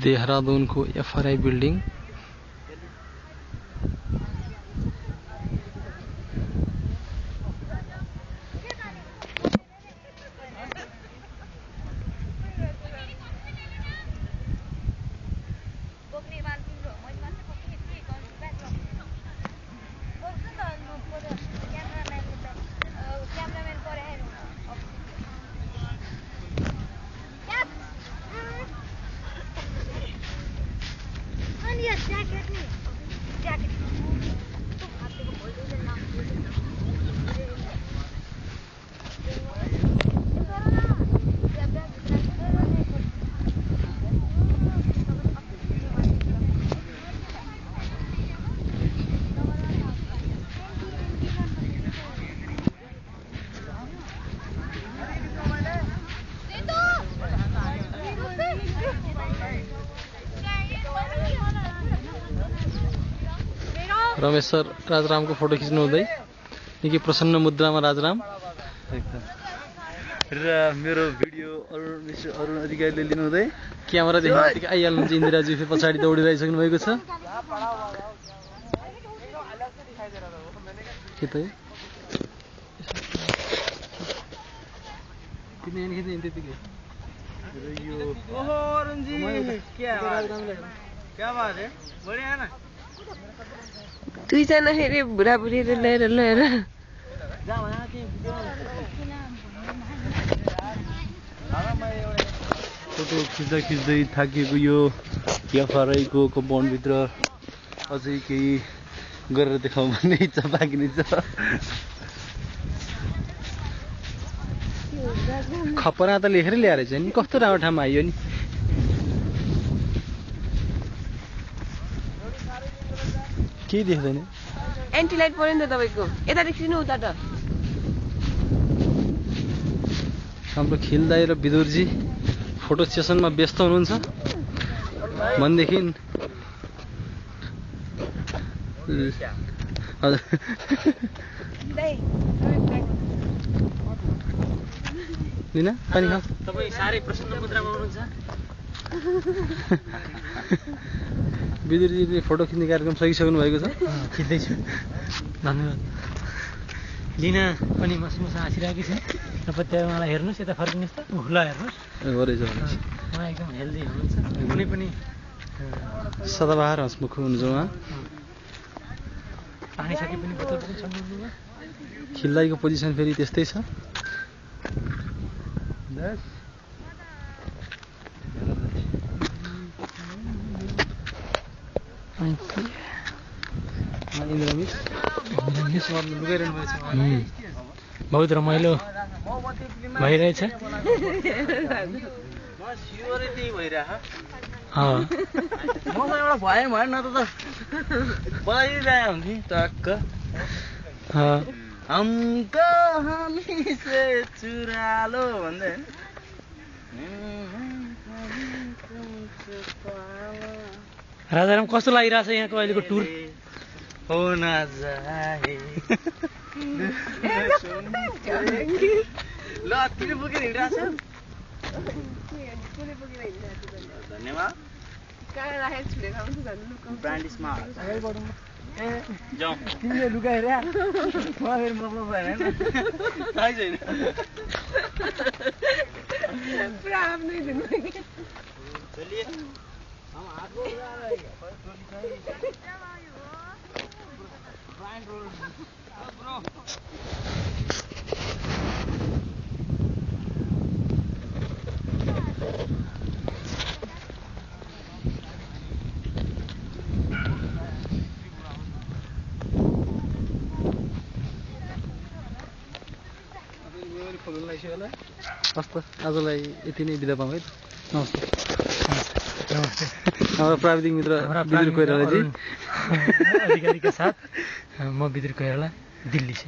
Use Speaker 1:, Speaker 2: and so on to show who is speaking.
Speaker 1: देहरादूनको FRI building Ramesh sir राजरामको photo खिच्नु हुँदै निकै प्रसन्न मुद्रामा राजराम
Speaker 2: र मेरो भिडियो अरुण अधिकारीले लिनु हुँदै
Speaker 1: क्यामेरा देख्न आइहाल्नुहुन्छ इन्दिराजी फेरि पछाडि दौडिरहेसक्नु भएको छ के त
Speaker 2: ओहो अरुण जी क्या बात है बढिया है ना
Speaker 3: दुईजना फेरि बुढाबुढीले लिएर
Speaker 2: फोटो खिच्दा खिच्दै थाकिएको यो एफआरआईको कम्पाउन्डभित्र अझै केही गरेर देखाउँ भन्ने इच्छा बाँकी नै छ
Speaker 1: खपरा त लेखेर ल्याएर चाहिँ नि कस्तो राम्रो ठाउँमा आइयो नि केही देख्दैन
Speaker 3: एन्टी लाइट पर्यो नि त तपाईँको यता देखिनु उता त
Speaker 1: हाम्रो खिलदाई र विदुरजी फोटो सेसनमा व्यस्त हुनुहुन्छ भनेदेखि लिन पानी खाऊ
Speaker 4: तपाईँ साह्रै प्रसन्न मुद्रामा हुनुहुन्छ
Speaker 1: विदुरजीले फोटो खिच्ने कार्यक्रम सकिसक्नु भएको छ
Speaker 4: खिच्दैछु धन्यवाद लिन पनि मसमसा हाँसिरहेको छ तपाईँ मलाई हेर्नुहोस् यता फर्किनुहोस् त ल हेर्नुहोस् उहाँ एकदम हेल्दी हुनुहुन्छ कुनै पनि
Speaker 1: सदाबहार हँसमुख हुनुहुन्छ उहाँ
Speaker 4: पानी सके पनि बोतल पनि सक्नुहुन्छ
Speaker 1: खिलदाईको पोजिसन फेरि त्यस्तै छ
Speaker 4: बहुत रमाइलो भइरहेछ
Speaker 2: मसँग एउटा भएन भएन न त बोलाइरहे हुन्थ्यो टक्क हमको हामी से चुरालो भन्दै
Speaker 4: राजाराम कस्तो लागिरहेछ यहाँको अहिलेको टुर
Speaker 2: हो न जाए ल अति पुगेर हिँडिरहेछ धन्यवाद ब्रान्ड स्मार्ट जाउँ तिमीले लुकाएर मलाई फेरि मतलब भएन थाहै छैन
Speaker 3: पुरा आफ्नै दिनु
Speaker 2: चलिए हम आगो
Speaker 1: हस् त आजलाई यति नै बिदा पाऊँ है त नमस्ते हाम्रो प्राविधिक मित्र विदुर कोइरालाजी
Speaker 4: अधिकारीका साथ म विदुर कोइराला दिल्ली से